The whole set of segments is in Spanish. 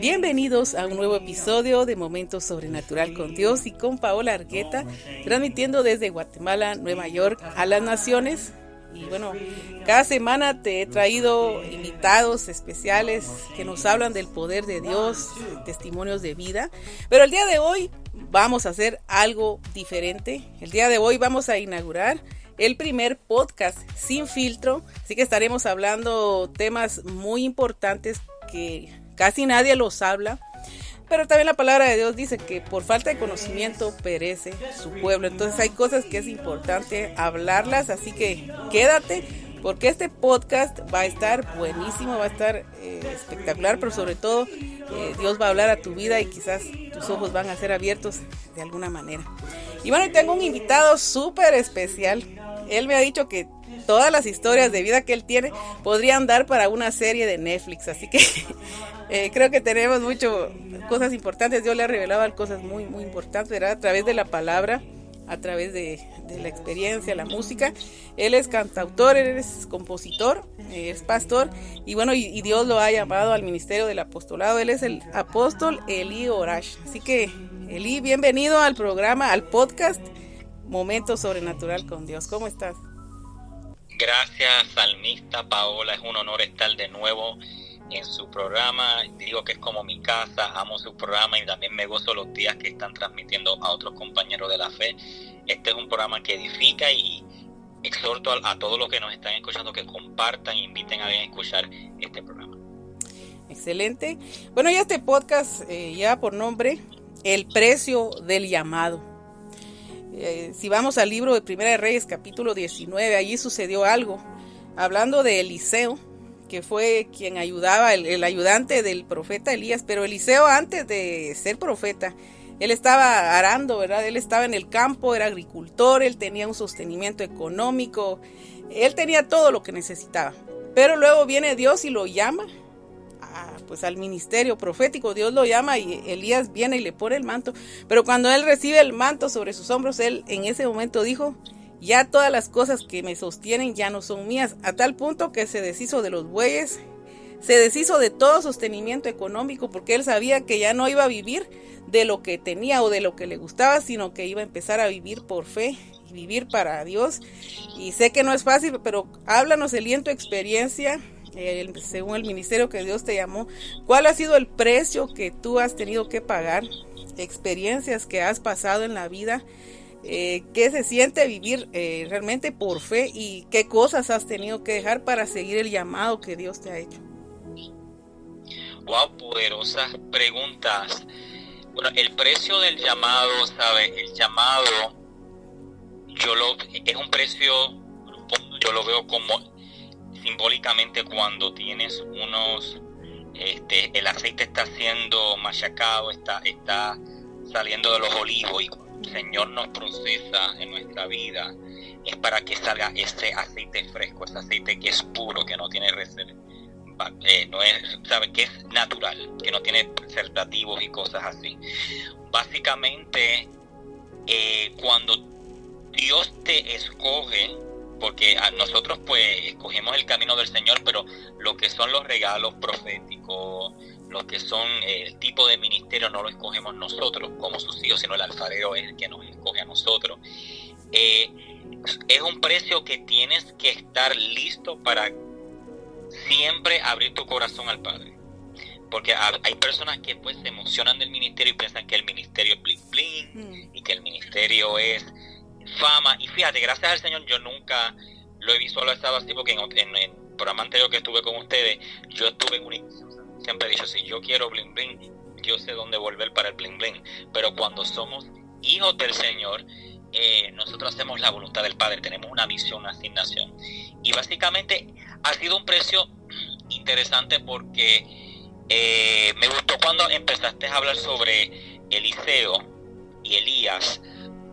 Bienvenidos a un nuevo episodio de Momento Sobrenatural con Dios y con Paola Argueta, transmitiendo desde Guatemala, Nueva York, a las naciones. Y bueno, cada semana te he traído invitados especiales que nos hablan del poder de Dios, testimonios de vida. Pero el día de hoy vamos a hacer algo diferente. El día de hoy vamos a inaugurar el primer podcast sin filtro. Así que estaremos hablando temas muy importantes que casi nadie los habla. Pero también la palabra de Dios dice que por falta de conocimiento perece su pueblo. Entonces hay cosas que es importante hablarlas, así que quédate porque este podcast va a estar buenísimo, va a estar espectacular, pero sobre todo Dios va a hablar a tu vida y quizás tus ojos van a ser abiertos de alguna manera. Y bueno, tengo un invitado súper especial. Él me ha dicho que todas las historias de vida que él tiene podrían dar para una serie de Netflix, así que creo que tenemos cosas importantes. Dios le ha revelado cosas muy importantes, ¿verdad? A través de la palabra, a través de la experiencia, la música. Él es cantautor, él es compositor, es pastor y bueno, y Dios lo ha llamado al ministerio del apostolado. Él es el apóstol Elí Orash. Así que Elí, bienvenido al programa, al podcast Momento Sobrenatural con Dios. ¿Cómo estás? Gracias, salmista Paola, es un honor estar de nuevo en su programa. Digo que es como mi casa, amo su programa y también me gozo los días que están transmitiendo a otros compañeros de la fe. Este es un programa que edifica y exhorto a todos los que nos están escuchando que compartan e inviten a alguien a escuchar este programa. Excelente. Bueno, ya este podcast ya por nombre, El precio del llamado. Si vamos al libro de Primera de Reyes, capítulo 19, allí sucedió algo, hablando de Eliseo, que fue quien ayudaba, el ayudante del profeta Elías, pero Eliseo antes de ser profeta, él estaba arando, ¿verdad? Él estaba en el campo, era agricultor, él tenía un sostenimiento económico, él tenía todo lo que necesitaba, pero luego viene Dios y lo llama pues al ministerio profético. Dios lo llama y Elías viene y le pone el manto, pero cuando él recibe el manto sobre sus hombros, él en ese momento dijo: ya todas las cosas que me sostienen ya no son mías, a tal punto que se deshizo de los bueyes, se deshizo de todo sostenimiento económico, porque él sabía que ya no iba a vivir de lo que tenía o de lo que le gustaba, sino que iba a empezar a vivir por fe y vivir para Dios. Y sé que no es fácil, pero háblanos, Elí, en tu experiencia, según el ministerio que Dios te llamó, ¿cuál ha sido el precio que tú has tenido que pagar? Experiencias que has pasado en la vida, ¿qué se siente vivir realmente por fe y qué cosas has tenido que dejar para seguir el llamado que Dios te ha hecho? Wow, poderosas preguntas. Bueno, el precio del llamado, ¿sabes? El llamado, es un precio, yo lo veo como simbólicamente cuando tienes el aceite está siendo machacado, está saliendo de los olivos, y cuando el Señor nos procesa en nuestra vida es para que salga ese aceite fresco, ese aceite que es puro, que no tiene que es natural, que no tiene preservativos y cosas así. Básicamente, cuando Dios te escoge, porque a nosotros pues escogemos el camino del Señor, pero lo que son los regalos proféticos, lo que son el tipo de ministerio, no lo escogemos nosotros como sus hijos, sino el alfarero es el que nos escoge a nosotros. Es un precio que tienes que estar listo para siempre abrir tu corazón al Padre. Porque hay personas que pues se emocionan del ministerio y piensan que el ministerio es bling bling y que el ministerio es fama. Y fíjate, gracias al Señor yo nunca lo he visualizado así, porque en el programa anterior que estuve con ustedes, yo estuve en una iglesia, siempre he dicho, si yo quiero bling bling, yo sé dónde volver para el bling bling. Pero cuando somos hijos del Señor, nosotros hacemos la voluntad del Padre, tenemos una misión, una asignación. Y básicamente ha sido un precio interesante porque me gustó cuando empezaste a hablar sobre Eliseo y Elías,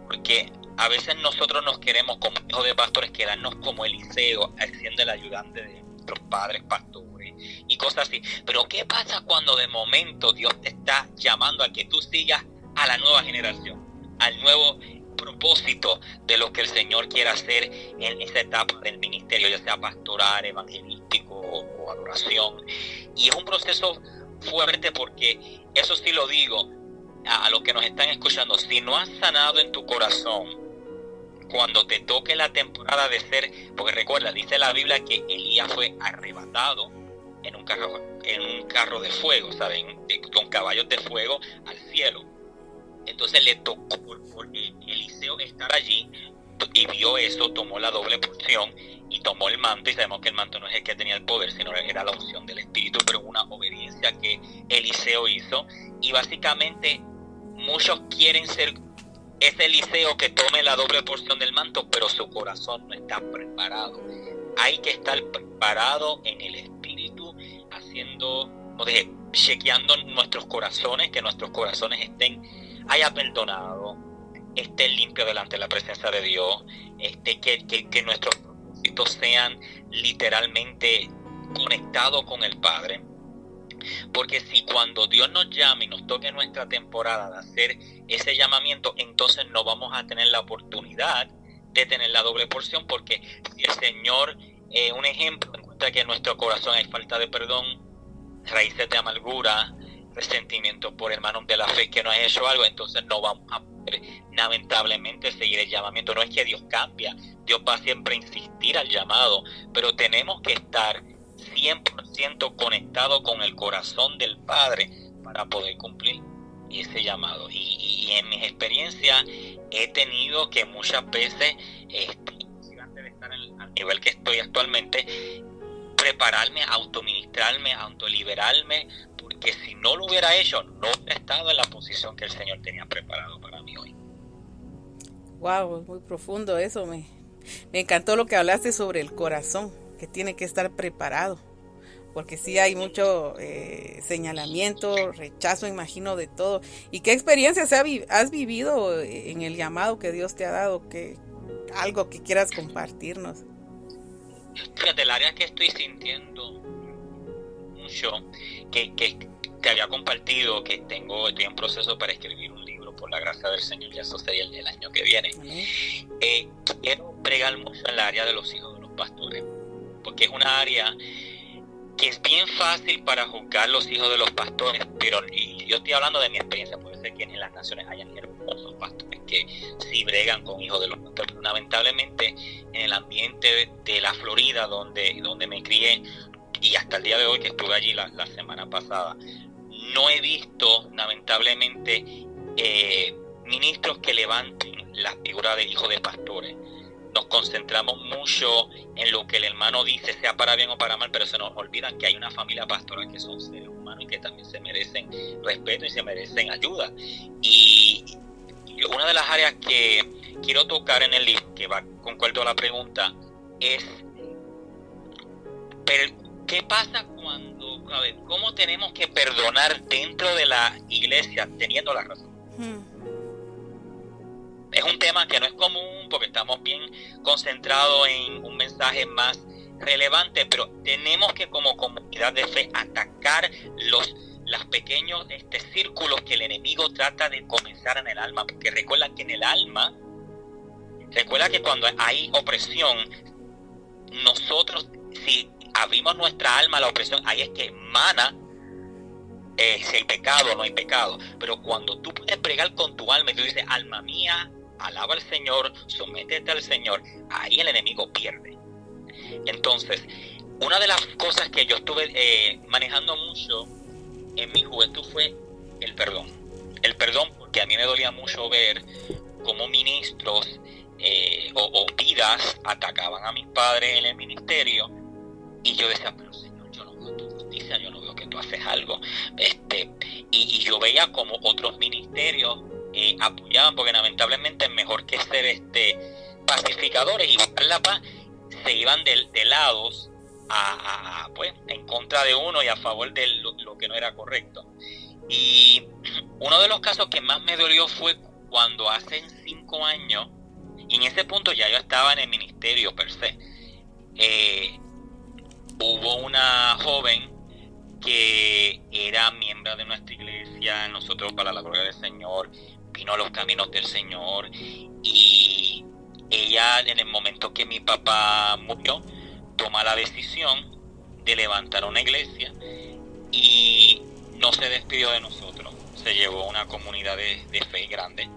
porque a veces nosotros nos queremos como hijos de pastores quedarnos como Eliseo, siendo el ayudante de nuestros padres pastores y cosas así. Pero ¿qué pasa cuando de momento Dios te está llamando a que tú sigas a la nueva generación, al nuevo propósito de lo que el Señor quiere hacer en esa etapa del ministerio, ya sea pastoral, evangelístico o adoración? Y es un proceso fuerte, porque eso sí lo digo a los que nos están escuchando: si no has sanado en tu corazón, cuando te toque la temporada de ser, porque recuerda, dice la Biblia que Elías fue arrebatado en un carro de fuego, ¿saben? Con caballos de fuego al cielo. Entonces le tocó por Eliseo estar allí, y vio eso, tomó la doble porción y tomó el manto, y sabemos que el manto no es el que tenía el poder, sino era la unción del Espíritu, pero una obediencia que Eliseo hizo. Y básicamente muchos quieren ser ese Eliseo que tome la doble porción del manto, pero su corazón no está preparado. Hay que estar preparado en el Espíritu, chequeando nuestros corazones, que nuestros corazones haya perdonado, estén limpios delante de la presencia de Dios, que nuestros propósitos sean literalmente conectados con el Padre. Porque si cuando Dios nos llame y nos toque nuestra temporada de hacer ese llamamiento, entonces no vamos a tener la oportunidad de tener la doble porción, porque si el Señor, un ejemplo, encuentra que en nuestro corazón hay falta de perdón, raíces de amargura, resentimiento por hermanos de la fe que no ha hecho algo, entonces no vamos a poder lamentablemente seguir el llamamiento. No es que Dios cambia, Dios va siempre a insistir al llamado, pero tenemos que estar 100% conectado con el corazón del Padre para poder cumplir ese llamado. Y en mis experiencias he tenido que muchas veces, antes de estar al nivel que estoy actualmente, prepararme, autoministrarme, autoliberarme, porque si no lo hubiera hecho, no hubiera estado en la posición que el Señor tenía preparado para mí hoy. Wow, muy profundo eso. Me encantó lo que hablaste sobre el corazón, que tiene que estar preparado, porque sí hay mucho señalamiento, rechazo, imagino, de todo. ¿Y qué experiencias has vivido en el llamado que Dios te ha dado? Algo que quieras compartirnos. Fíjate, el área que estoy sintiendo mucho, que te había compartido, que estoy en proceso para escribir un libro por la gracia del Señor, ya eso sería el año que viene. Quiero bregar mucho en el área de los hijos de los pastores, porque es una área que es bien fácil para juzgar los hijos de los pastores, pero y yo estoy hablando de mi experiencia. Puede ser que en las naciones hayan hermosos pastores que sí bregan con hijos de los pastores, pero lamentablemente en el ambiente de la Florida, donde me crié, y hasta el día de hoy que estuve allí la semana pasada, no he visto lamentablemente ministros que levanten la figura de hijo de pastores. Nos concentramos mucho en lo que el hermano dice, sea para bien o para mal, pero se nos olvidan que hay una familia pastoral que son seres humanos y que también se merecen respeto y se merecen ayuda. Y una de las áreas que quiero tocar en el libro, que va concuerdo a la pregunta, es ¿qué pasa cómo tenemos que perdonar dentro de la iglesia teniendo la razón? Es un tema que no es común porque estamos bien concentrados en un mensaje más relevante, pero tenemos que, como comunidad de fe, atacar los pequeños círculos que el enemigo trata de comenzar en el alma, porque recuerda que cuando hay opresión, nosotros, si abrimos nuestra alma a la opresión, ahí es que emana si hay pecado o no hay pecado. Pero cuando tú puedes bregar con tu alma y tú dices: alma mía, alaba al Señor, sométete al Señor, ahí el enemigo pierde. Entonces, una de las cosas que yo estuve manejando mucho en mi juventud fue el perdón. El perdón, porque a mí me dolía mucho ver cómo ministros o vidas atacaban a mis padres en el ministerio, y yo decía: pero Señor, yo no veo tu justicia, yo no veo que tú haces algo. Y yo veía como otros ministerios apoyaban, porque lamentablemente es mejor que ser pacificadores y buscar la paz, se iban de lados pues en contra de uno y a favor de lo que no era correcto. Y uno de los casos que más me dolió fue cuando hace 5 años, y en ese punto ya yo estaba en el ministerio per se, hubo una joven que era miembro de nuestra iglesia, nosotros para la gloria del Señor, vino a los caminos del Señor, y ella, en el momento que mi papá murió, toma la decisión de levantar una iglesia, y no se despidió de nosotros, se llevó una comunidad de fe grande.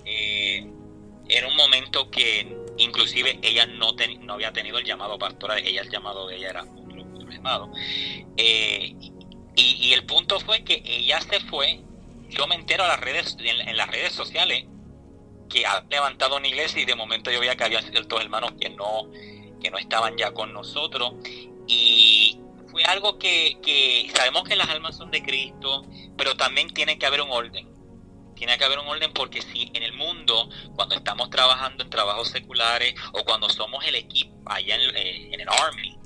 Era un momento que inclusive ella no había tenido el llamado pastoral, el llamado de ella era otro llamado. Y el punto fue que ella se fue. Yo me entero en las redes sociales que ha levantado una iglesia, y de momento yo veía que había ciertos hermanos que no estaban ya con nosotros, y fue algo que sabemos que las almas son de Cristo, pero también tiene que haber un orden. Tiene que haber un orden, porque si en el mundo, cuando estamos trabajando en trabajos seculares o cuando somos el equipo allá en el Army,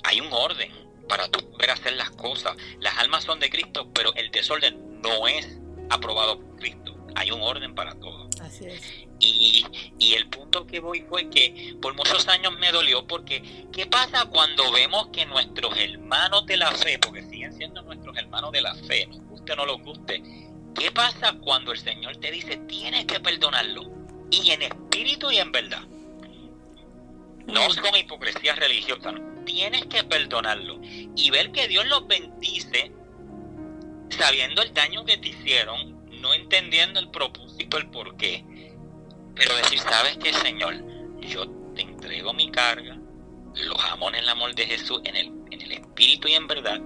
hay un orden para tú poder hacer las cosas. Las almas son de Cristo, pero el desorden no es aprobado por Cristo. Hay un orden para todo. Así es. Y el punto que voy fue que por muchos años me dolió, porque ¿qué pasa cuando vemos que nuestros hermanos de la fe, porque siguen siendo nuestros hermanos de la fe, nos guste o no nos guste, qué pasa cuando el Señor te dice tienes que perdonarlo, y en espíritu y en verdad, no es con hipocresía religiosa, no, tienes que perdonarlo, y ver que Dios los bendice sabiendo el daño que te hicieron, no entendiendo el propósito, el porqué, pero decir, ¿sabes qué, Señor? Yo te entrego mi carga, los amo en el amor de Jesús, en el espíritu y en verdad,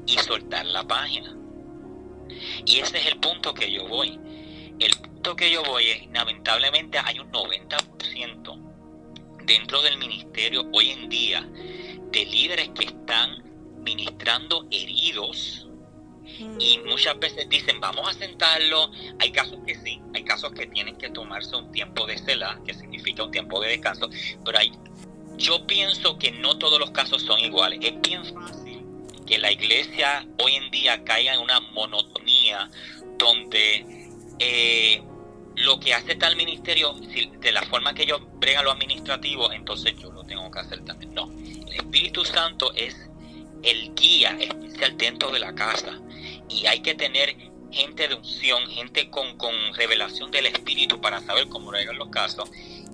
y soltar la página. Y ese es el punto que yo voy. El punto que yo voy es, lamentablemente, hay un 90% dentro del ministerio hoy en día de líderes que están ministrando heridos. Y muchas veces dicen, vamos a sentarlo. Hay casos que sí, hay casos que tienen que tomarse un tiempo de selah, que significa un tiempo de descanso, pero yo pienso que no todos los casos son iguales. Es bien fácil que la iglesia hoy en día caiga en una monotonía donde lo que hace tal ministerio, si de la forma que ellos bregan lo administrativo, entonces yo lo tengo que hacer también. No, el Espíritu Santo es el guía especial dentro de la casa, y hay que tener gente de unción, gente con revelación del Espíritu para saber cómo bregar los casos.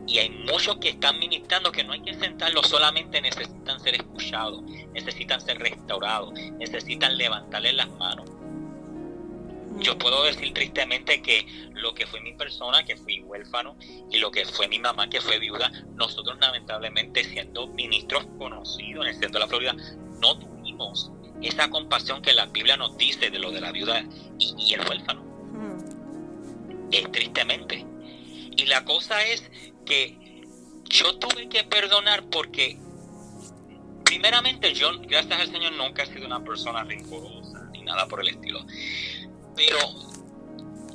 Y hay muchos que están ministrando que no hay que sentarlos, solamente necesitan ser escuchados, necesitan ser restaurados, necesitan levantarles las manos. Yo puedo decir tristemente que lo que fue mi persona, que fui huérfano, y lo que fue mi mamá, que fue viuda, nosotros lamentablemente, siendo ministros conocidos en el centro de la Florida, no tuvimos esa compasión que la Biblia nos dice de lo de la viuda y el huérfano. Tristemente. Y la cosa es que yo tuve que perdonar porque, primeramente, yo, gracias al Señor, nunca he sido una persona rencorosa ni nada por el estilo. Pero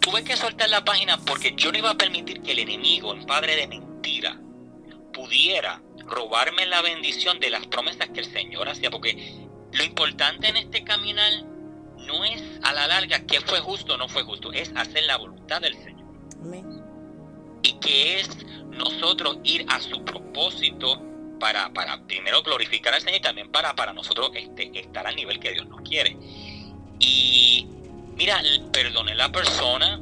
tuve que soltar la página porque yo no iba a permitir que el enemigo, el padre de mentira, pudiera robarme la bendición de las promesas que el Señor hacía. Porque lo importante en este caminar no es a la larga qué fue justo o no fue justo, es hacer la voluntad del Señor. Amén. Y que es nosotros ir a su propósito para primero glorificar al Señor, y también para nosotros estar al nivel que Dios nos quiere. Y mira, perdoné a la persona,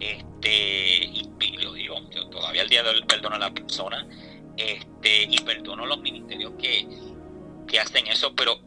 y lo digo, yo todavía al día de hoy perdono a la persona, y perdono los ministerios que hacen eso, pero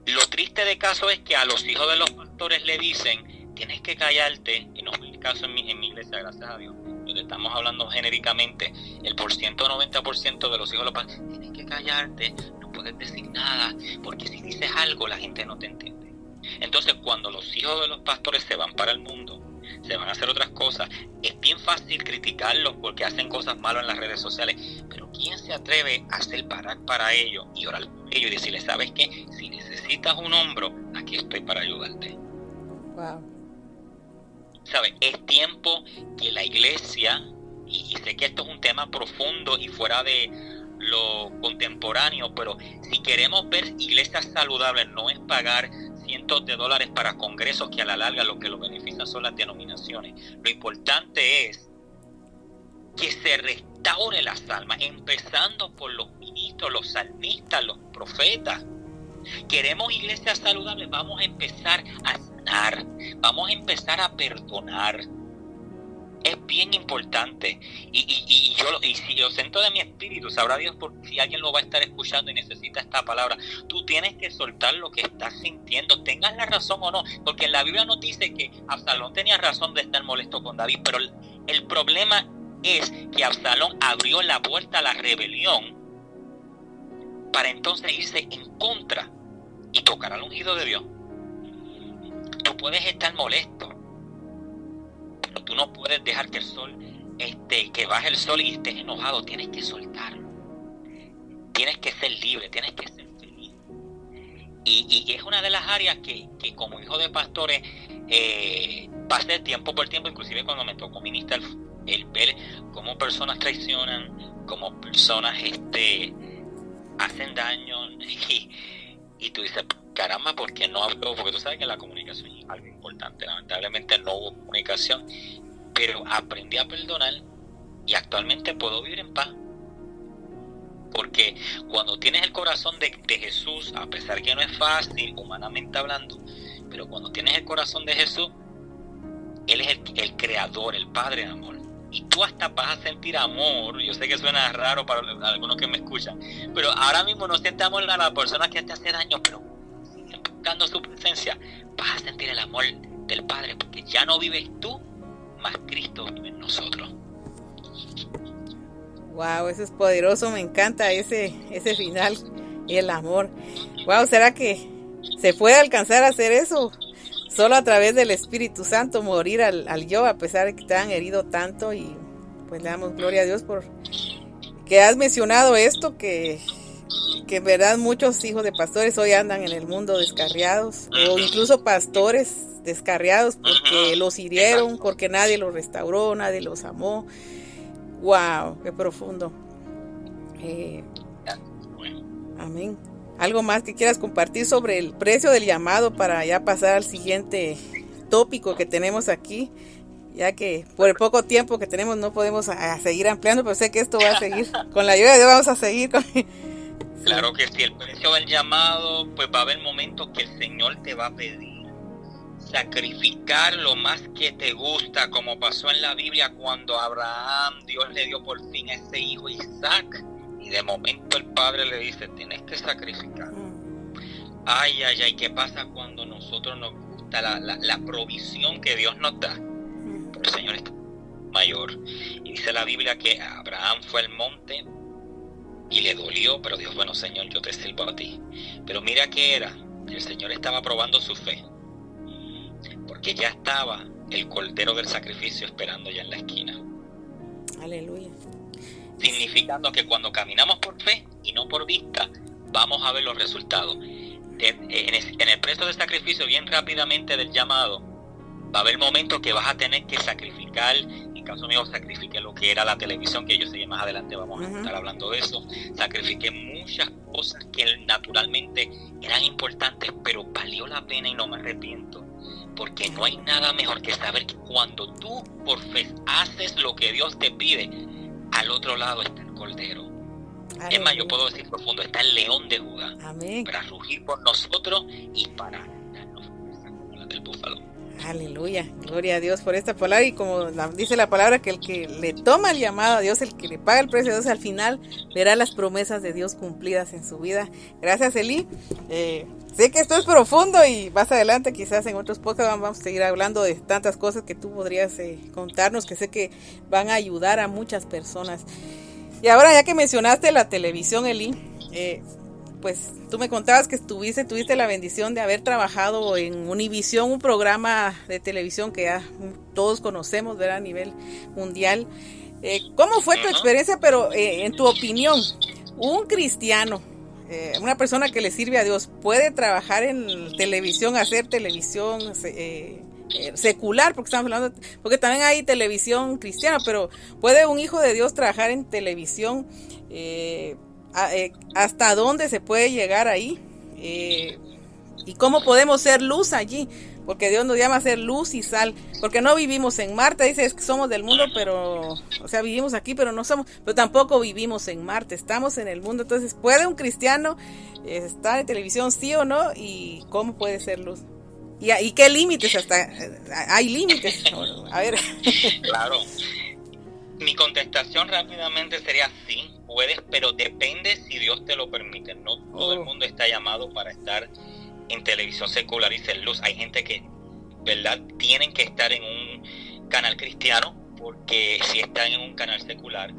lo triste de caso es que a los hijos de los pastores le dicen, tienes que callarte, y no es el caso en mi iglesia, gracias a Dios, donde estamos hablando genéricamente, el 90% de los hijos de los pastores, tienes que callarte, no puedes decir nada, porque si dices algo la gente no te entiende. Entonces, cuando los hijos de los pastores se van para el mundo, se van a hacer otras cosas, es bien fácil criticarlos porque hacen cosas malas en las redes sociales, pero ¿quién se atreve a hacer parar para ellos y orar por ellos y decirles, ¿sabes qué? Si necesitas un hombro, aquí estoy para ayudarte. Wow. ¿Sabes? Es tiempo que la iglesia, y sé que esto es un tema profundo y fuera de lo contemporáneo, pero si queremos ver iglesias saludables, no es pagar cientos de dólares para congresos que a la larga lo que lo benefician son las denominaciones. Lo importante es que se restaure las almas, empezando por los ministros, los salmistas, los profetas. Queremos iglesias saludables, vamos a empezar a sanar, vamos a empezar a perdonar. Es bien importante y si lo siento de mi espíritu, sabrá Dios por si alguien lo va a estar escuchando y necesita esta palabra. Tú tienes que soltar lo que estás sintiendo, tengas la razón o no, porque en la Biblia nos dice que Absalón tenía razón de estar molesto con David, pero el problema es que Absalón abrió la puerta a la rebelión para entonces irse en contra y tocar al ungido de Dios. Tú puedes estar molesto, pero tú no puedes dejar que el sol, que baje el sol y estés enojado. Tienes que soltarlo. Tienes que ser libre, tienes que ser feliz. Y es una de las áreas que como hijo de pastores pasé tiempo por tiempo, inclusive cuando me tocó ministrar, el ver cómo personas traicionan, cómo personas hacen daño y tú dices, caramba, ¿por qué no habló? Porque tú sabes que la comunicación es algo importante. Lamentablemente no hubo comunicación, pero aprendí a perdonar y actualmente puedo vivir en paz. Porque cuando tienes el corazón de Jesús, a pesar que no es fácil, humanamente hablando, pero cuando tienes el corazón de Jesús, Él es el creador, el Padre de amor. Y tú hasta vas a sentir amor. Yo sé que suena raro para algunos que me escuchan, pero ahora mismo no sientes amor a la persona que te hace daño, pero buscando su presencia, vas a sentir el amor del Padre, porque ya no vives tú, más Cristo vive en nosotros. Wow, eso es poderoso, me encanta ese final y el amor. Wow, ¿será que se puede alcanzar a hacer eso? Solo a través del Espíritu Santo, morir al yo, a pesar de que te han herido tanto. Y pues le damos gloria a Dios por que has mencionado esto, que en verdad muchos hijos de pastores hoy andan en el mundo descarriados, o incluso pastores descarriados porque los hirieron, porque nadie los restauró, nadie los amó. Wow, qué profundo. Amén. ¿Algo más que quieras compartir sobre el precio del llamado para ya pasar al siguiente tópico que tenemos aquí? Ya que por el poco tiempo que tenemos no podemos seguir ampliando, pero sé que esto va a seguir. Con la ayuda de Dios vamos a seguir. Claro que sí, el precio del llamado, pues va a haber momentos que el Señor te va a pedir sacrificar lo más que te gusta, como pasó en la Biblia cuando Abraham, Dios le dio por fin a ese hijo Isaac. Y de momento el padre le dice, tienes que sacrificar. Ay, ¿qué pasa cuando nosotros nos gusta la provisión que Dios nos da? Pero el Señor es mayor. Y dice la Biblia que Abraham fue al monte y le dolió, pero dijo, bueno, Señor, yo te sirvo a ti. Pero mira qué era, el Señor estaba probando su fe, porque ya estaba el cordero del sacrificio esperando ya en la esquina. Aleluya. Significando que cuando caminamos por fe y no por vista, vamos a ver los resultados. En el precio del sacrificio, bien rápidamente del llamado, va a haber momentos que vas a tener que sacrificar. En caso mío, sacrifiqué lo que era la televisión, que yo sé que más adelante vamos a estar hablando de eso. Sacrifiqué muchas cosas que naturalmente eran importantes, pero valió la pena y no me arrepiento. Porque no hay nada mejor que saber que cuando tú por fe haces lo que Dios te pide, al otro lado está el Cordero. Aleluya. Es más, yo puedo decir profundo, está el León de Judá. Amén. Para rugir por nosotros y para darnos fuerza como la del búfalo. Aleluya, gloria a Dios por esta palabra. Y como dice la palabra, que el que le toma el llamado a Dios, el que le paga el precio de Dios, al final verá las promesas de Dios cumplidas en su vida. Gracias, Eli. Sé que esto es profundo y más adelante quizás en otros podcasts vamos a seguir hablando de tantas cosas que tú podrías contarnos, que sé que van a ayudar a muchas personas. Y ahora, ya que mencionaste la televisión, Eli, pues tú me contabas que tuviste la bendición de haber trabajado en Univisión, un programa de televisión que ya todos conocemos, ¿verdad? A nivel mundial. ¿Cómo fue tu experiencia? Pero en tu opinión, un cristiano, una persona que le sirve a Dios, ¿puede trabajar en televisión, hacer televisión secular? Porque estamos hablando, porque también hay televisión cristiana, pero ¿puede un hijo de Dios trabajar en televisión? ¿Hasta dónde se puede llegar ahí? ¿Y cómo podemos ser luz allí? Porque Dios nos llama a ser luz y sal, porque no vivimos en Marte. Dice, es que somos del mundo, pero, o sea, vivimos aquí, pero no somos, pero tampoco vivimos en Marte, estamos en el mundo. Entonces, ¿puede un cristiano estar en televisión, sí o no? ¿Y cómo puede ser luz? ¿Y qué límites? Hay límites. A ver. Claro. Mi contestación rápidamente sería sí, puedes, pero depende si Dios te lo permite. No todo el mundo está llamado para estar en televisión secular y ser luz. Hay gente que, ¿verdad?, tienen que estar en un canal cristiano, porque si están en un canal secular,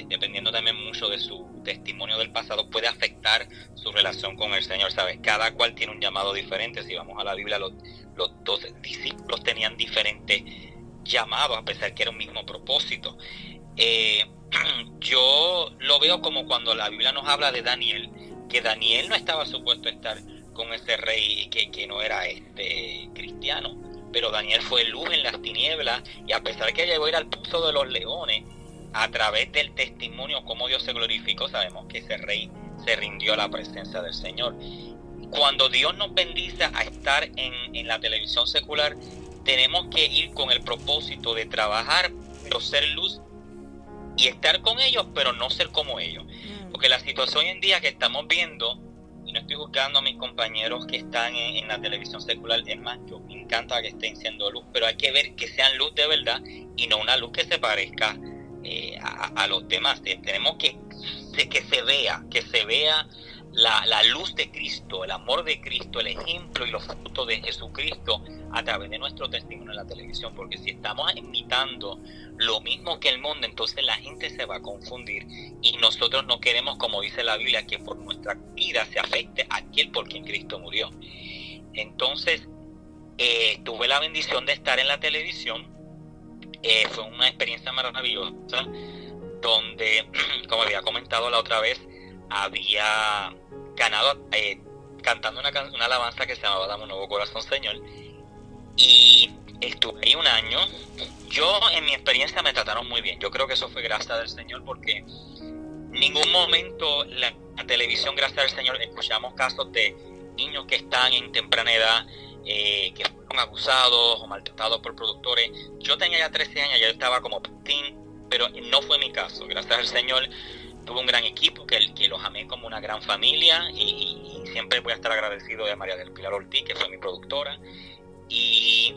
dependiendo también mucho de su testimonio del pasado, puede afectar su relación con el Señor, ¿sabes? Cada cual tiene un llamado diferente. Si vamos a la Biblia, los 12 discípulos tenían diferentes llamados, a pesar que era un mismo propósito. Yo lo veo como cuando la Biblia nos habla de Daniel, que Daniel no estaba supuesto a estar con ese rey que no era cristiano, pero Daniel fue luz en las tinieblas, y a pesar que llegó a ir al pozo de los leones, a través del testimonio cómo Dios se glorificó, sabemos que ese rey se rindió a la presencia del Señor. Cuando Dios nos bendice a estar en la televisión secular, tenemos que ir con el propósito de trabajar, pero ser luz y estar con ellos, pero no ser como ellos. Porque la situación hoy en día que estamos viendo, y no estoy juzgando a mis compañeros que están en la televisión secular, es más, yo me encanta que estén siendo luz, pero hay que ver que sean luz de verdad y no una luz que se parezca a los demás. Tenemos que se vea la luz de Cristo, el amor de Cristo, el ejemplo y los frutos de Jesucristo a través de nuestro testimonio en la televisión, porque si estamos imitando lo mismo que el mundo, entonces la gente se va a confundir, y nosotros no queremos, como dice la Biblia, que por nuestra vida se afecte a aquel por quien Cristo murió. Entonces tuve la bendición de estar en la televisión. Fue una experiencia maravillosa, donde, como había comentado la otra vez, había ganado cantando una alabanza que se llamaba Dame un nuevo corazón, Señor, y estuve ahí un año. Yo, en mi experiencia, me trataron muy bien. Yo creo que eso fue gracias del Señor, porque en ningún momento la televisión, gracias al Señor, escuchamos casos de niños que están en temprana edad, que fueron abusados o maltratados por productores. Yo tenía ya 13 años, ya estaba como teen, pero no fue mi caso. Gracias al Señor tuve un gran equipo que los amé como una gran familia, y siempre voy a estar agradecido de María del Pilar Ortiz, que fue mi productora. Y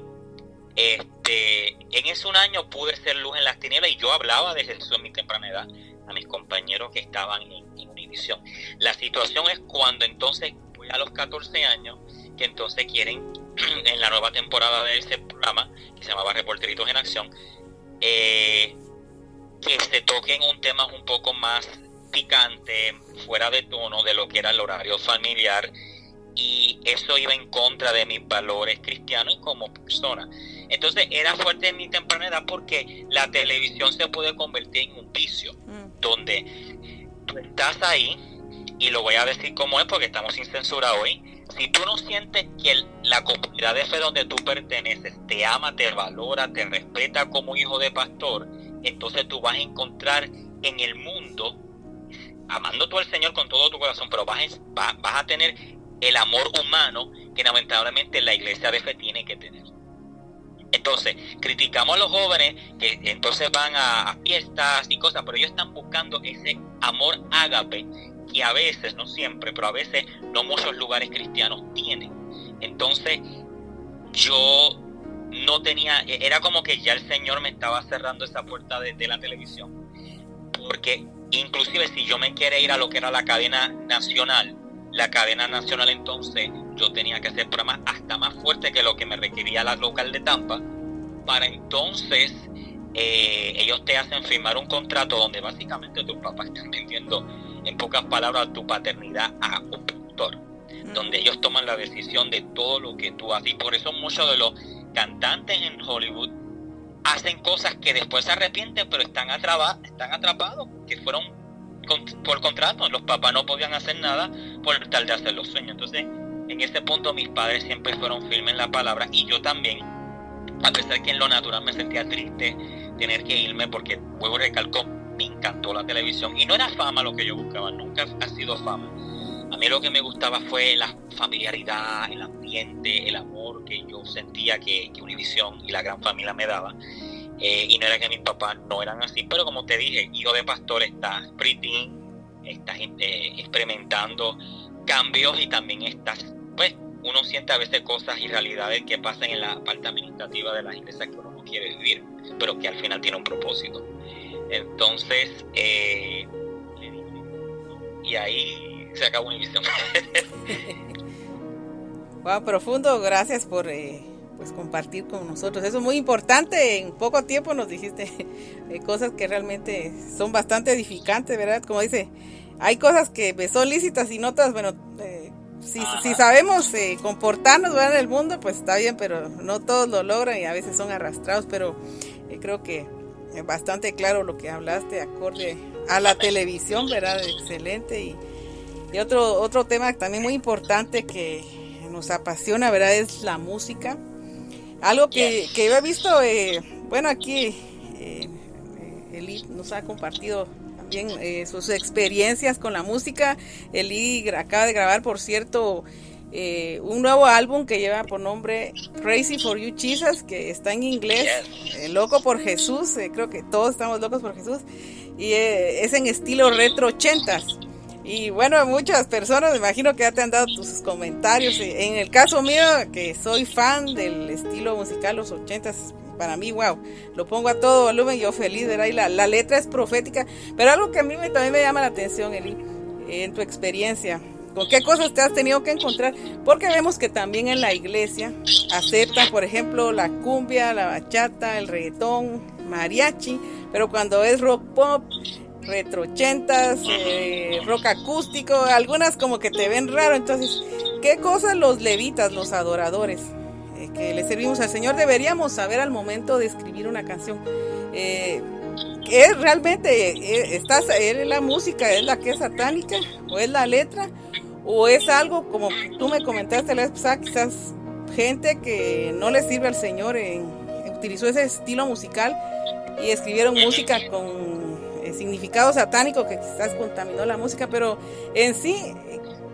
en ese un año pude ser luz en las tinieblas, y yo hablaba de Jesús en mi temprana edad a mis compañeros que estaban en Univisión. La situación es cuando entonces voy a los 14 años, que entonces quieren, en la nueva temporada de ese programa, que se llamaba Reporteritos en Acción, que se toquen un tema un poco más picante, fuera de tono de lo que era el horario familiar, y eso iba en contra de mis valores cristianos y como persona. Entonces era fuerte en mi temprana edad, porque la televisión se puede convertir en un vicio, donde tú estás ahí, y lo voy a decir como es porque estamos sin censura hoy. Si tú no sientes que la comunidad de fe donde tú perteneces te ama, te valora, te respeta como hijo de pastor, entonces tú vas a encontrar en el mundo, amando tú al Señor con todo tu corazón, pero vas a tener el amor humano que lamentablemente la iglesia de fe tiene que tener. Entonces, criticamos a los jóvenes que entonces van a fiestas y cosas, pero ellos están buscando ese amor ágape que a veces, no siempre, pero a veces no muchos lugares cristianos tienen. Entonces, yo no tenía, era como que ya el Señor me estaba cerrando esa puerta de la televisión, porque inclusive si yo me quería ir a lo que era la cadena nacional entonces yo tenía que hacer programas hasta más fuertes que lo que me requería la local de Tampa, para entonces ellos te hacen firmar un contrato donde básicamente tus papás están vendiendo, en pocas palabras, tu paternidad a un productor, donde ellos toman la decisión de todo lo que tú haces. Y por eso muchos de los cantantes en Hollywood hacen cosas que después se arrepienten, pero están atrapados, que fueron por contrato. Los papás no podían hacer nada por tal de hacer los sueños. Entonces, en ese punto mis padres siempre fueron firmes en la palabra, y yo también, a pesar que en lo natural me sentía triste tener que irme, porque, vuelvo y recalco, me encantó la televisión, y no era fama lo que yo buscaba, nunca ha sido fama. A mí lo que me gustaba fue la familiaridad, el ambiente, el amor que yo sentía que Univisión y la gran familia me daba. Y no era que mis papás no eran así, pero como te dije, hijo de pastor, estás pretty, estás experimentando cambios, y también estás, pues, uno siente a veces cosas y realidades que pasan en la parte administrativa de las iglesias que uno no quiere vivir, pero que al final tiene un propósito. Entonces, y ahí se acabó Univisión. Wow, profundo, gracias por pues compartir con nosotros. Eso es muy importante. En poco tiempo nos dijiste cosas que realmente son bastante edificantes, ¿verdad? Como dice, hay cosas que son lícitas y otras, bueno, si sabemos comportarnos, ¿verdad? En el mundo, pues está bien, pero no todos lo logran y a veces son arrastrados, pero creo que es bastante claro lo que hablaste, acorde a la televisión, ¿verdad? Excelente. Y otro tema también muy importante que nos apasiona, ¿verdad? Es la música. Algo que yo he visto, bueno, aquí Eli nos ha compartido también sus experiencias con la música. Eli acaba de grabar, por cierto, un nuevo álbum que lleva por nombre Crazy for You Jesus, que está en inglés, Loco por Jesús. Creo que todos estamos locos por Jesús, y es en estilo retro 80s. Y bueno, muchas personas me imagino que ya te han dado tus comentarios. En el caso mío, que soy fan del estilo musical los 80s, para mí, wow, lo pongo a todo volumen, yo feliz, ¿verdad? Y la letra es profética. Pero algo que a mí también me llama la atención, Eli, en tu experiencia, ¿con qué cosas te has tenido que encontrar? Porque vemos que también en la iglesia aceptan, por ejemplo, la cumbia, la bachata, el reggaetón, mariachi, pero cuando es rock pop, retro 80s, rock acústico, algunas como que te ven raro. Entonces, ¿qué cosas los levitas, los adoradores, que le servimos al Señor, deberíamos saber al momento de escribir una canción? ¿Es realmente es la música, es la que es satánica, o es la letra, o es algo como tú me comentaste la vez pasada, quizás gente que no le sirve al Señor utilizó ese estilo musical y escribieron música con significado satánico que quizás contaminó la música? Pero en sí,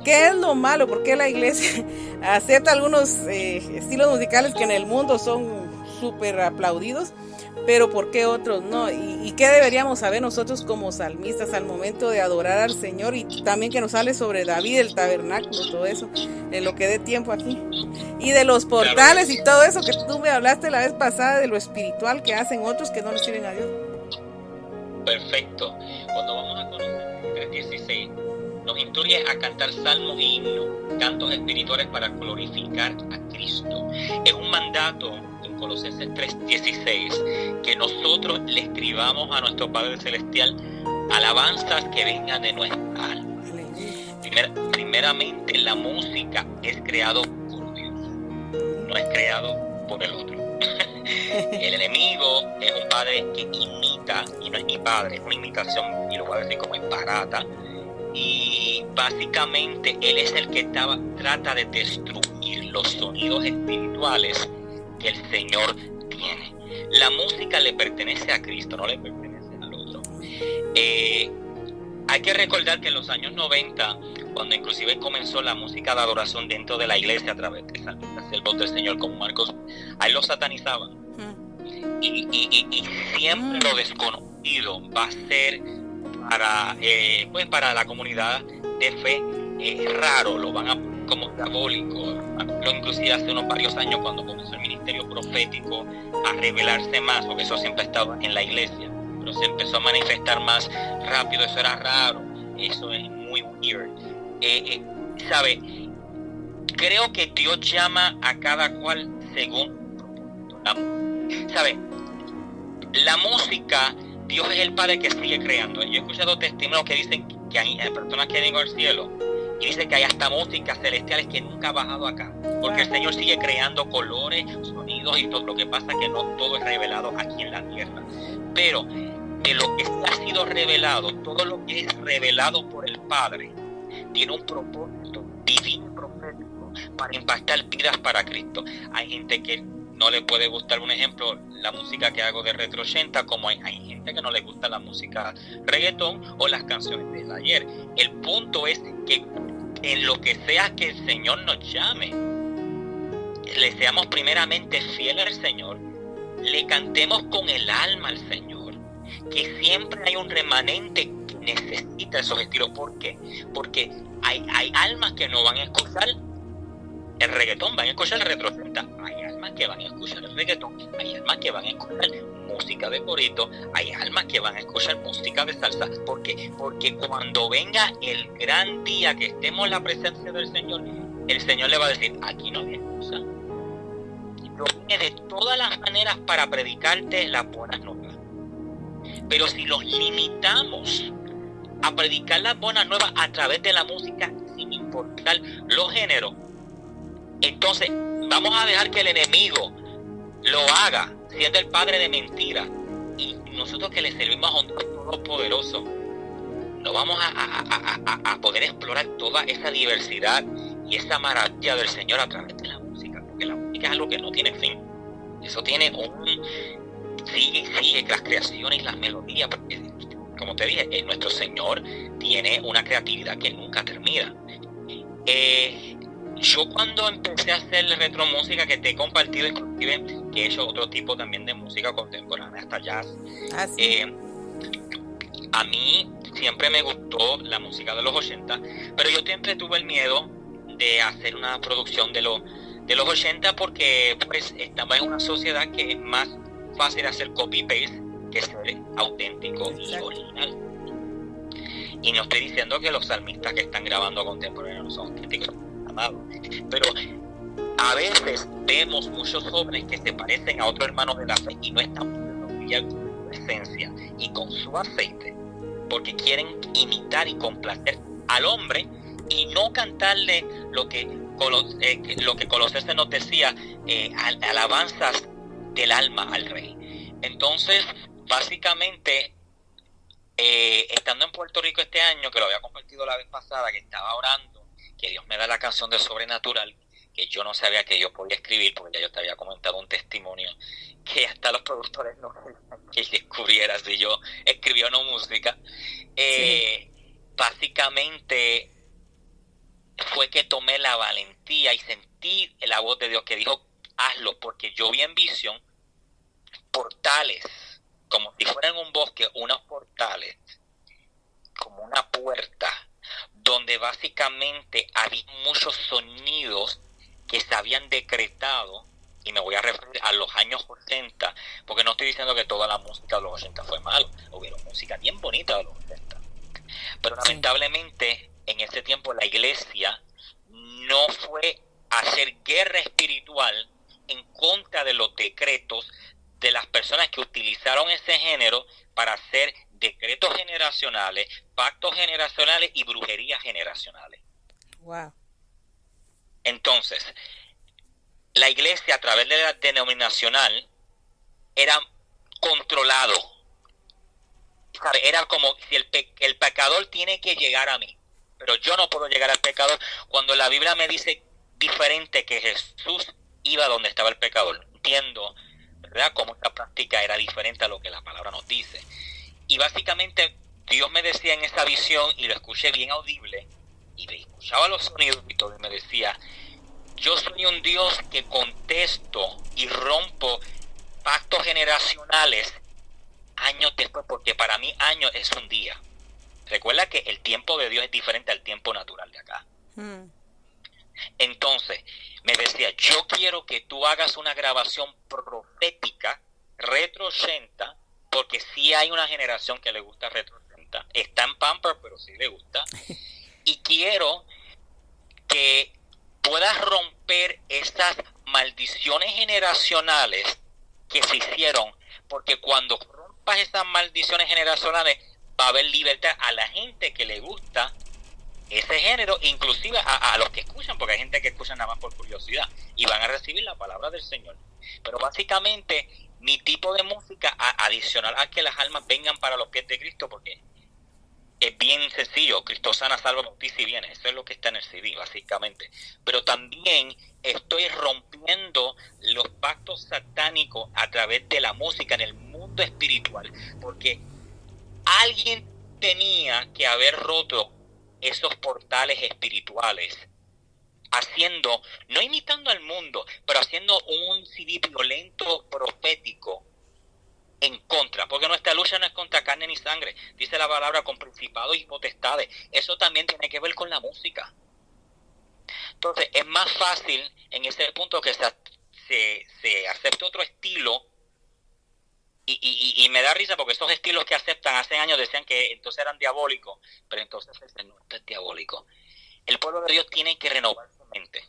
¿qué es lo malo? ¿Por qué la iglesia acepta algunos estilos musicales que en el mundo son súper aplaudidos, pero por qué otros no? ¿Y qué deberíamos saber nosotros como salmistas al momento de adorar al Señor? Y también que nos hable sobre David, el tabernáculo, todo eso, en lo que dé tiempo aquí. Y de los portales y todo eso que tú me hablaste la vez pasada, de lo espiritual que hacen otros que no le sirven a Dios. Perfecto. Cuando vamos a Colosenses 3:16, nos instruye a cantar salmos e himnos, cantos espirituales para glorificar a Cristo. Es un mandato en Colosenses 3:16 que nosotros le escribamos a nuestro Padre Celestial alabanzas que vengan de nuestra alma. Primeramente, la música es creado por Dios, no es creado por el otro. El enemigo es un padre que imita, y no es mi padre, es una imitación, y lo voy a decir como es barata, y básicamente él es el que trata de destruir los sonidos espirituales que el Señor tiene. La música le pertenece a Cristo, no le pertenece al otro. Hay que recordar que en los años 90, cuando inclusive comenzó la música de adoración dentro de la iglesia a través de salmistas, siervos del Señor como Marcos, ahí lo satanizaban. Y siempre lo desconocido va a ser para la comunidad de fe raro, lo van a poner como diabólico. Lo inclusive hace unos varios años, cuando comenzó el ministerio profético a revelarse más, porque eso siempre ha estado en la iglesia, pero se empezó a manifestar más rápido, eso era raro, eso es muy weird. ¿Sabe? Creo que Dios llama a cada cual según ¿sabe? La música, Dios es el Padre que sigue creando. Yo he escuchado testimonios que dicen que hay personas que han ido al cielo y dicen que hay hasta músicas celestiales que nunca ha bajado acá, porque el Señor sigue creando colores, sonidos y todo. Lo que pasa es que no todo es revelado aquí en la tierra, pero de lo que ha sido revelado, todo lo que es revelado por el Padre tiene un propósito divino, profético, para impactar vidas para Cristo. Hay gente que no le puede gustar, un ejemplo, la música que hago de retro 80, como hay gente que no le gusta la música reggaetón o las canciones del ayer. El punto es que en lo que sea que el Señor nos llame, le seamos primeramente fieles al Señor, le cantemos con el alma al Señor, que siempre hay un remanente que necesita esos estilos. ¿Por qué? Porque hay almas que no van a escuchar el reggaetón, van a escuchar el retro 80. Hay almas que van a escuchar el reggaetón, hay almas que van a escuchar música de corito, hay almas que van a escuchar música de salsa. ¿Por qué? Porque cuando venga el gran día que estemos en la presencia del Señor, el Señor le va a decir, aquí no hay excusa. Yo vine de todas las maneras para predicarte las buenas nuevas. Pero si los limitamos a predicar las buenas nuevas a través de la música, sin importar los géneros, entonces vamos a dejar que el enemigo lo haga, siendo el padre de mentira. Y nosotros que le servimos a un Dios todopoderoso, no vamos a poder explorar toda esa diversidad y esa maravilla del Señor a través de la música, porque la música es algo que no tiene fin. Eso tiene sigue las creaciones y las melodías, porque como te dije, nuestro Señor tiene una creatividad que nunca termina. Yo cuando empecé a hacer retromúsica, que te he compartido, inclusive que he hecho otro tipo también de música contemporánea, hasta jazz, Sí. A mí siempre me gustó la música de los 80, pero yo siempre tuve el miedo de hacer una producción de los 80, porque pues estamos en una sociedad que es más fácil hacer copy-paste que ser auténtico y original. Y no estoy diciendo que los salmistas que están grabando contemporáneos no son auténticos, amados, pero a veces vemos muchos jóvenes que se parecen a otros hermanos de la fe y no están pudiendo brillar con su esencia y con su aceite, porque quieren imitar y complacer al hombre y no cantarle lo que Colosenses nos decía, alabanzas del alma al rey. Entonces, básicamente, estando en Puerto Rico este año, que lo había compartido la vez pasada, que estaba orando, que Dios me da la canción de Sobrenatural, que yo no sabía que yo podía escribir, porque ya yo te había comentado un testimonio que hasta los productores no que descubriera si yo escribía o no música. Básicamente fue que tomé la valentía y sentí la voz de Dios que dijo, hazlo, porque yo vi en visión portales, como si fueran un bosque, unos portales, como una puerta, donde básicamente había muchos sonidos que se habían decretado, y me voy a referir a los años 80, porque no estoy diciendo que toda la música de los 80 fue mala, hubieron música bien bonita de los 80, pero lamentablemente en ese tiempo la iglesia no fue a hacer guerra espiritual en contra de los decretos de las personas que utilizaron ese género para hacer decretos generacionales, pactos generacionales y brujerías generacionales. Wow. Entonces, la iglesia a través de la denominacional era controlado. Era como si el pecador tiene que llegar a mí, pero yo no puedo llegar al pecador, cuando la Biblia me dice diferente, que Jesús iba donde estaba el pecador. Entiendo, ¿verdad?, cómo esta práctica era diferente a lo que la palabra nos dice. Y básicamente Dios me decía en esa visión, y lo escuché bien audible, y me escuchaba los sonidos y todo, y me decía, yo soy un Dios que contesto y rompo pactos generacionales años después, porque para mí años es un día. Recuerda que el tiempo de Dios es diferente al tiempo natural de acá. Entonces, me decía, yo quiero que tú hagas una grabación profética, retro 80, porque sí hay una generación que le gusta retro 80. Está en Pamper, pero sí le gusta. Y quiero que puedas romper estas maldiciones generacionales que se hicieron, porque cuando rompas esas maldiciones generacionales va a haber libertad a la gente que le gusta ese género, inclusive a los que escuchan, porque hay gente que escucha nada más por curiosidad y van a recibir la palabra del Señor. Pero básicamente mi tipo de música, adicional a que las almas vengan para los pies de Cristo, porque es bien sencillo, Cristo sana, salva, bautiza y viene, eso es lo que está en el CD básicamente. Pero también estoy rompiendo los pactos satánicos a través de la música en el mundo espiritual, porque alguien tenía que haber roto esos portales espirituales, haciendo, no imitando al mundo, pero haciendo un CD violento, profético, en contra, porque nuestra lucha no es contra carne ni sangre, dice la palabra, con principados y potestades. Eso también tiene que ver con la música. Entonces es más fácil en ese punto que se acepte otro estilo. Y me da risa porque esos estilos que aceptan hace años decían que entonces eran diabólicos, pero entonces no, esto es diabólico. El pueblo de Dios tiene que renovar su mente.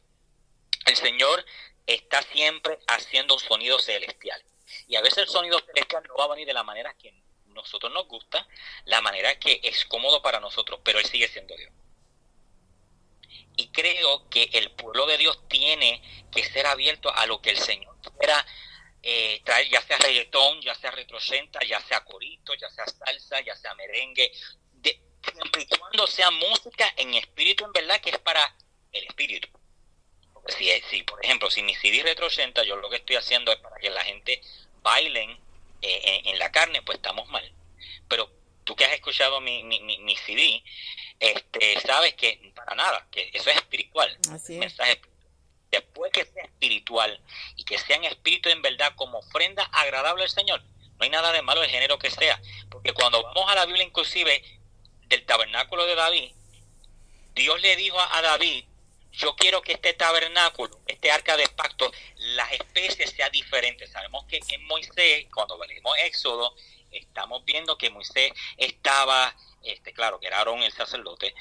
El Señor está siempre haciendo un sonido celestial. Y a veces el sonido celestial no va a venir de la manera que nosotros nos gusta, la manera que es cómodo para nosotros, pero Él sigue siendo Dios. Y creo que el pueblo de Dios tiene que ser abierto a lo que el Señor quiera traer, ya sea reggaetón, ya sea retrocenta, ya sea corito, ya sea salsa, ya sea merengue, siempre y cuando sea música en espíritu, en verdad, que es para el espíritu. Si por ejemplo, si mi CD retrocenta, yo lo que estoy haciendo es para que la gente bailen en la carne, pues estamos mal. Pero tú que has escuchado mi CD, sabes que para nada, que eso es espiritual. Así es. Mensaje espiritual. Después que sea espiritual y que sea en espíritu en verdad como ofrenda agradable al Señor, no hay nada de malo el género que sea, porque cuando vamos a la Biblia inclusive del tabernáculo de David, Dios le dijo a David: yo quiero que este tabernáculo, este arca de pacto, las especies sean diferentes. Sabemos que en Moisés, cuando leemos Éxodo, estamos viendo que Moisés estaba, claro, que era Aarón el sacerdote,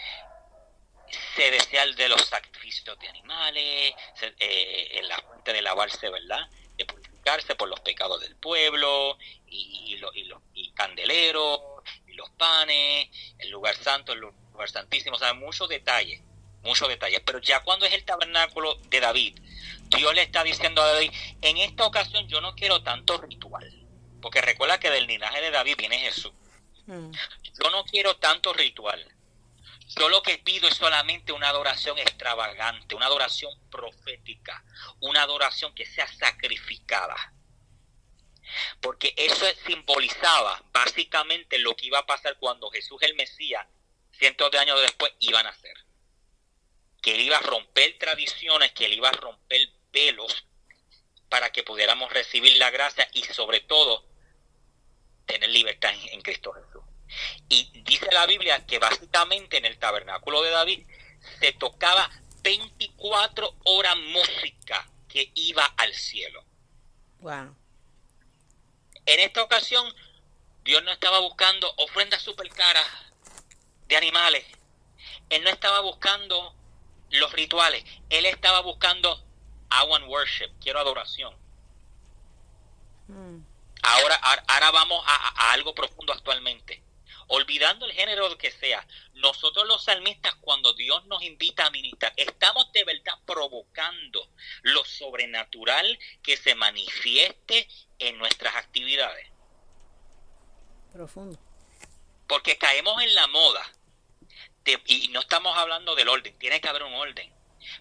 se decía el de los sacrificios de animales, en la fuente de lavarse, ¿verdad?, de purificarse por los pecados del pueblo, y candeleros, y los panes, el lugar santo, el lugar santísimo, o sea, muchos detalles, pero ya cuando es el tabernáculo de David, Dios le está diciendo a David: en esta ocasión yo no quiero tanto ritual, porque recuerda que del linaje de David viene Jesús. Yo no quiero tanto ritual. Yo lo que pido es solamente una adoración extravagante, una adoración profética, una adoración que sea sacrificada. Porque eso simbolizaba básicamente lo que iba a pasar cuando Jesús el Mesías, cientos de años después, iba a nacer. Que Él iba a romper tradiciones, que Él iba a romper velos para que pudiéramos recibir la gracia y sobre todo tener libertad en Cristo Jesús. Y dice la Biblia que básicamente en el tabernáculo de David se tocaba 24 horas música que iba al cielo. Wow. En esta ocasión, Dios no estaba buscando ofrendas super caras de animales. Él no estaba buscando los rituales. Él estaba buscando I want worship, quiero adoración. Ahora vamos a algo profundo actualmente. Olvidando el género que sea, nosotros los salmistas, cuando Dios nos invita a ministrar, estamos de verdad provocando lo sobrenatural que se manifieste en nuestras actividades. Profundo. Porque caemos en la moda, y no estamos hablando del orden, tiene que haber un orden.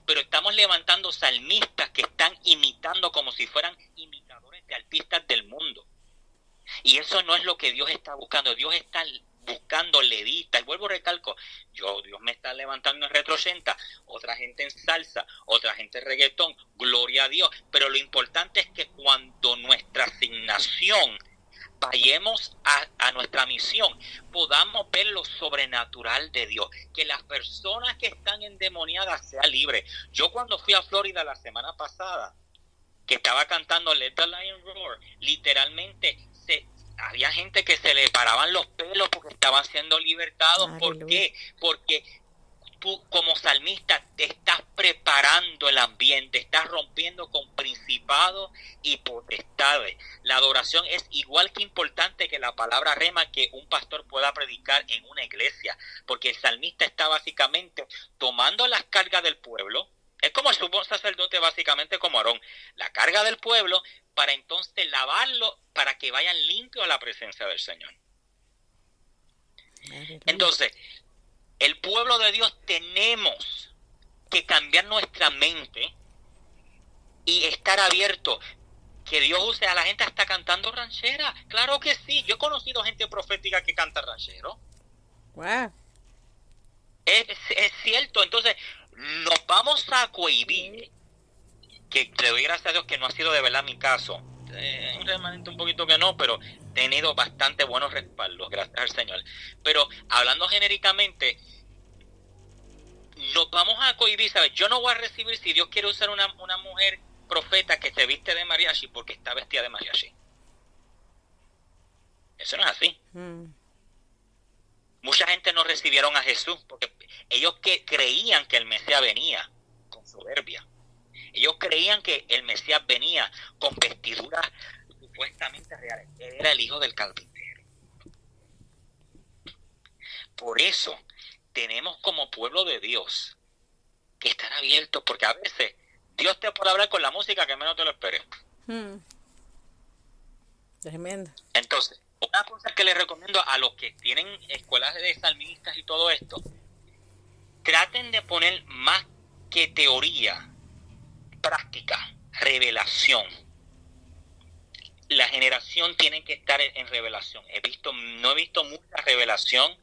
Pero estamos levantando salmistas que están imitando como si fueran imitadores de artistas del mundo. Y eso no es lo que Dios está buscando. Dios está buscando levitas. Y vuelvo a recalco, Dios me está levantando en Retro 80, otra gente en salsa, otra gente en reggaetón, gloria a Dios. Pero lo importante es que cuando nuestra asignación vayamos a nuestra misión, podamos ver lo sobrenatural de Dios, que las personas que están endemoniadas sean libres. Yo cuando fui a Florida la semana pasada, que estaba cantando Let the Lion Roar, literalmente había gente que se le paraban los pelos porque estaban siendo libertados. ¿Por qué? Porque tú como salmista te estás preparando el ambiente, estás rompiendo con principados y potestades. La adoración es igual que importante que la palabra rema que un pastor pueda predicar en una iglesia, porque el salmista está básicamente tomando las cargas del pueblo. Es como el sumo sacerdote, básicamente como Aarón, la carga del pueblo, para entonces lavarlo, para que vayan limpios a la presencia del Señor. Entonces, el pueblo de Dios tenemos que cambiar nuestra mente y estar abiertos. Que Dios use a la gente hasta cantando ranchera. Claro que sí. Yo he conocido gente profética que canta ranchero. Wow. Es cierto. Entonces, nos vamos a cohibir. Que le doy gracias a Dios que no ha sido de verdad mi caso. Un remanente un poquito que no, pero he tenido bastante buenos respaldos, gracias al Señor. Pero hablando genéricamente, nos vamos a cohibir, ¿sabes? Yo no voy a recibir si Dios quiere usar una mujer profeta que se viste de mariachi porque está vestida de mariachi. Eso no es así. Mucha gente no recibieron a Jesús porque ellos creían que el Mesías venía con soberbia. Ellos creían que el Mesías venía con vestiduras supuestamente reales. Él era el hijo del carpintero. Por eso tenemos como pueblo de Dios que estar abiertos, porque a veces Dios te puede hablar con la música que menos te lo esperes. Tremendo. Entonces, una cosa que les recomiendo a los que tienen escuelas de salmistas y todo esto, traten de poner más que teoría, práctica, revelación. La generación tiene que estar en revelación. No he visto mucha revelación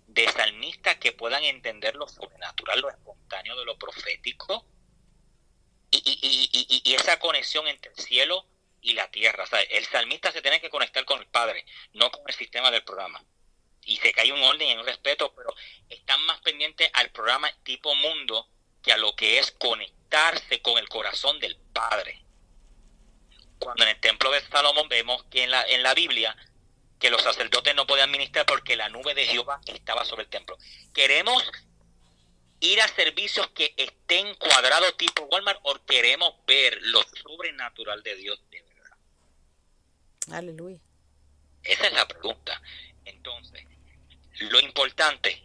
de salmistas que puedan entender lo sobrenatural, lo espontáneo de lo profético y esa conexión entre el cielo y la tierra. O sea, el salmista se tiene que conectar con el Padre, no con el sistema del programa. Y sé que hay un orden y un respeto, pero están más pendientes al programa tipo mundo que a lo que es conectarse con el corazón del Padre. Cuando en el templo de Salomón vemos que en la Biblia que los sacerdotes no podían ministrar porque la nube de Jehová estaba sobre el templo. Queremos ir a servicios que estén cuadrados tipo Walmart o queremos ver lo sobrenatural de Dios de verdad. Aleluya. Esa es la pregunta. Entonces, lo importante,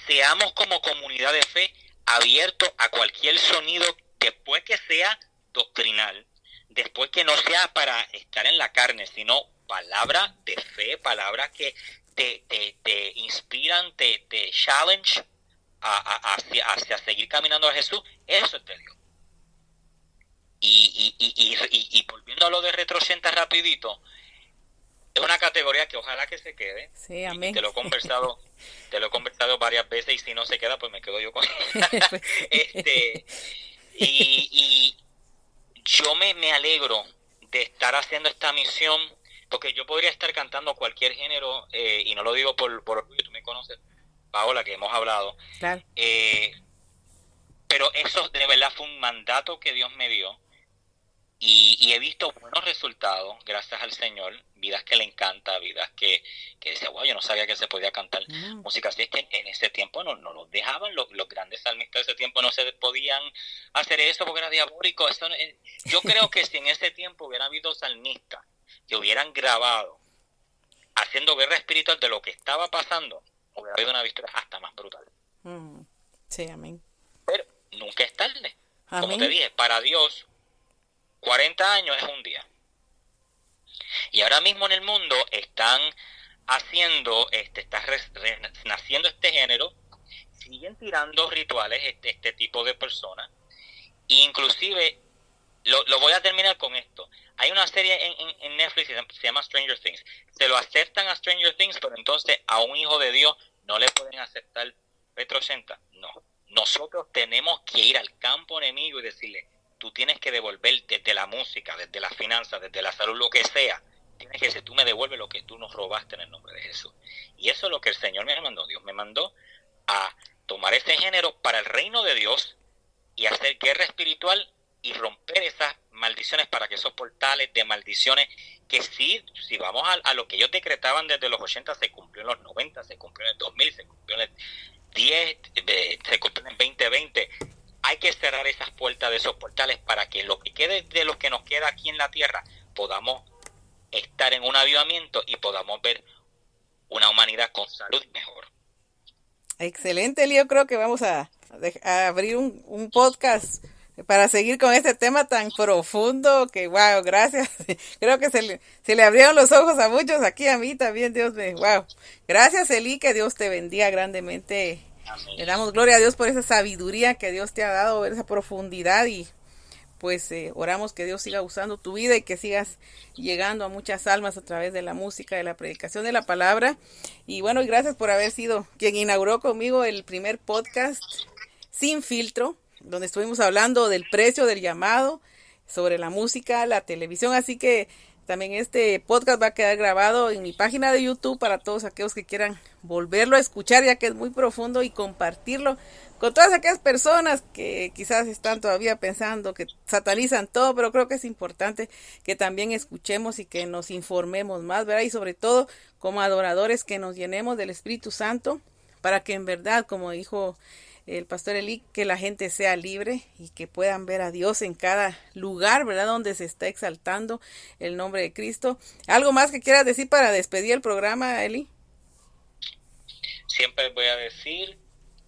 seamos como comunidad de fe abiertos a cualquier sonido después que sea doctrinal, después que no sea para estar en la carne, sino palabras de fe, palabras que te inspiran, te challenge hacia seguir caminando a Jesús. Eso es de Dios. Y volviendo a lo de Retro 80 rapidito, es una categoría que ojalá que se quede. Sí, amén. Te lo he conversado varias veces y si no se queda, pues me quedo yo con ella. Y yo me alegro de estar haciendo esta misión, porque yo podría estar cantando cualquier género, y no lo digo por orgullo, tú me conoces, Paola, que hemos hablado. Claro. Pero eso de verdad fue un mandato que Dios me dio, y he visto buenos resultados, gracias al Señor, vidas que le encanta, vidas que decía, wow, yo no sabía que se podía cantar música así. Es que en ese tiempo no los dejaban, los grandes salmistas de ese tiempo no se podían hacer eso porque era diabólico. Yo creo que si en ese tiempo hubiera habido salmistas que hubieran grabado haciendo guerra espiritual de lo que estaba pasando, hubiera habido una victoria hasta más brutal. Sí, amén. Pero nunca es tarde. Amén. Como te dije, para Dios 40 años es un día. Y ahora mismo en el mundo están haciendo, naciendo este género, siguen tirando rituales este tipo de personas. E inclusive, lo voy a terminar con esto. Hay una serie en Netflix que se llama Stranger Things. Se lo aceptan a Stranger Things, pero entonces a un hijo de Dios no le pueden aceptar Retro 80. No. Nosotros tenemos que ir al campo enemigo y decirle, tú tienes que devolver desde la música, desde la finanza, desde la salud, lo que sea. Tienes que decir, tú me devuelves lo que tú nos robaste en el nombre de Jesús. Y eso es lo que el Señor me mandó. Dios me mandó a tomar ese género para el reino de Dios y hacer guerra espiritual y romper esas maldiciones para que esos portales de maldiciones que si vamos a lo que ellos decretaban desde los 80, se cumplió en los 90, se cumplió en el 2000, se cumplió en el 10, se cumplió en el 2020. Hay que cerrar esas puertas de esos portales para que lo que quede de lo que nos queda aquí en la tierra podamos estar en un avivamiento y podamos ver una humanidad con salud mejor. Excelente, Lío. Creo que vamos a abrir un podcast para seguir con este tema tan profundo que, wow, gracias. Creo que se le abrieron los ojos a muchos, aquí a mí también, Dios me, wow. Gracias, Eli, que Dios te bendiga grandemente. Amén. Le damos gloria a Dios por esa sabiduría que Dios te ha dado, esa profundidad, y pues oramos que Dios siga usando tu vida y que sigas llegando a muchas almas a través de la música, de la predicación de la palabra. Y bueno, y gracias por haber sido quien inauguró conmigo el primer podcast Sin Filtro, donde estuvimos hablando del precio del llamado, sobre la música, la televisión. Así que también este podcast va a quedar grabado en mi página de YouTube para todos aquellos que quieran volverlo a escuchar, ya que es muy profundo, y compartirlo con todas aquellas personas que quizás están todavía pensando que satanizan todo, pero creo que es importante que también escuchemos y que nos informemos más, ¿verdad? Y sobre todo como adoradores que nos llenemos del Espíritu Santo para que en verdad, como dijo el pastor Eli, que la gente sea libre y que puedan ver a Dios en cada lugar, ¿verdad? Donde se está exaltando el nombre de Cristo. ¿Algo más que quieras decir para despedir el programa, Eli? Siempre voy a decir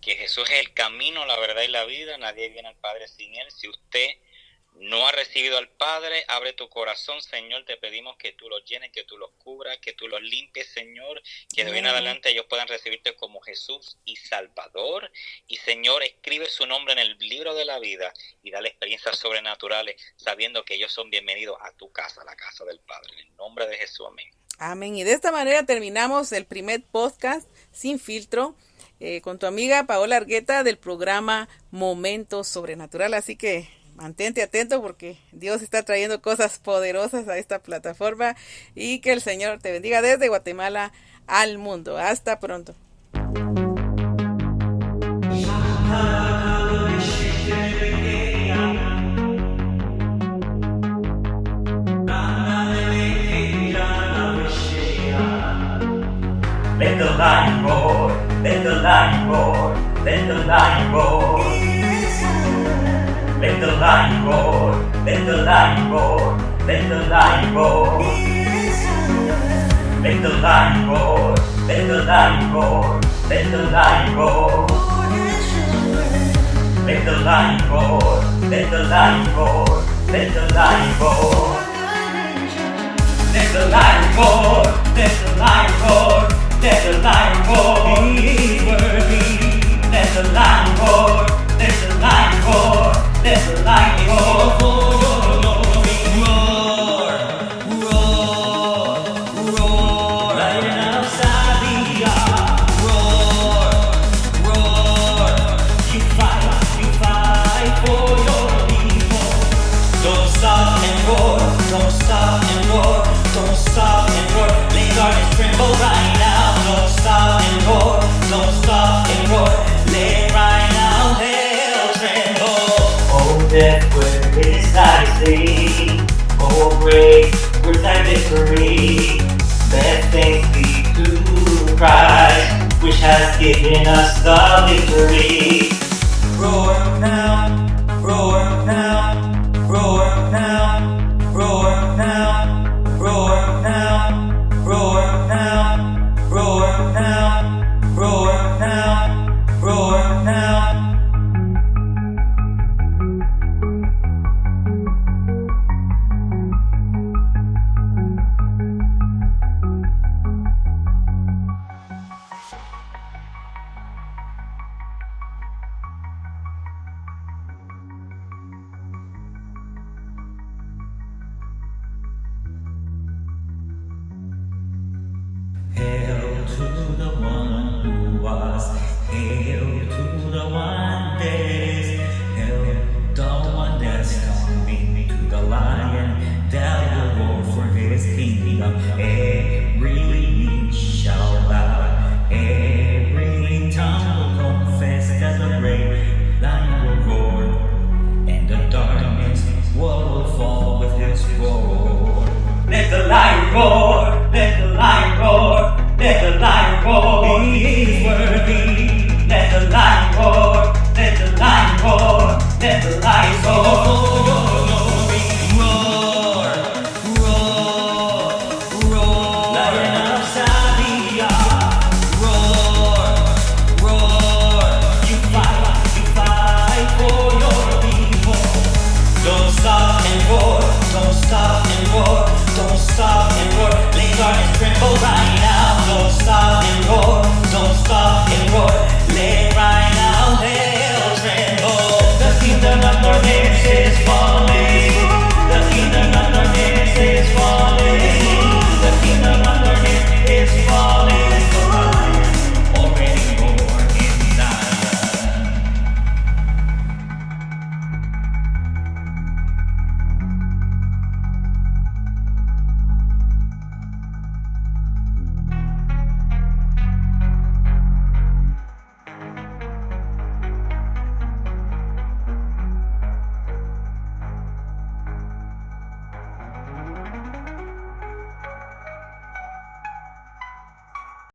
que Jesús es el camino, la verdad y la vida. Nadie viene al Padre sin Él. Si usted no ha recibido al Padre, abre tu corazón, Señor. Te pedimos que tú los llenes, que tú los cubras, que tú los limpies, Señor. Que de hoy en adelante ellos puedan recibirte como Jesús y Salvador. Y, Señor, escribe su nombre en el libro de la vida y dale experiencias sobrenaturales, sabiendo que ellos son bienvenidos a tu casa, la casa del Padre. En el nombre de Jesús, amén. Amén. Y de esta manera terminamos el primer podcast Sin Filtro con tu amiga Paola Argueta del programa Momento Sobrenatural. Así que mantente atento porque Dios está trayendo cosas poderosas a esta plataforma y que el Señor te bendiga desde Guatemala al mundo. Hasta pronto. Let the lion roar, let the lion roar, let the lion roar. Let the lion roar, let the lion roar, let the lion roar. Let the lion roar, let the lion roar, let the lion roar. Let the lion roar, let the lion roar, let the lion roar. Let the lion roar, let the lion roar. Let the lion roar, he's worthy. Let the lion roar, let the lion roar, let the lion roar for your glory. Roar, roar, roar, Lion of Zion. Roar, roar, you fight for your people. Don't stop and roar, don't stop and roar, don't stop and roar. Let darkness tremble right now. Don't stop and roar, don't stop and roar. Let right now hell tremble. Oh death, where is thy sting? Oh grave, where's thy victory? Let thanks be to Christ, which has given us the victory. Roar now, roar now, roar now, roar now, roar now, roar now. Roar now, roar now, roar now. Hail to the one who was, hail to the one that is, hail the one that's coming, to the lion that will roar for his kingdom. Every knee shall bow, every tongue will confess that the great lion will roar, and the darkness will fall with his roar. Let the lion roar, let the lion roar, let the lion roar, he is worthy. Let the lion roar, let the lion roar, let the lion roar for your glory. Roar, roar, roar, Lion of Zion. Roar, roar, you fight for your people. Don't stop and roar, don't stop and roar, don't stop and roar. Let darkness tremble right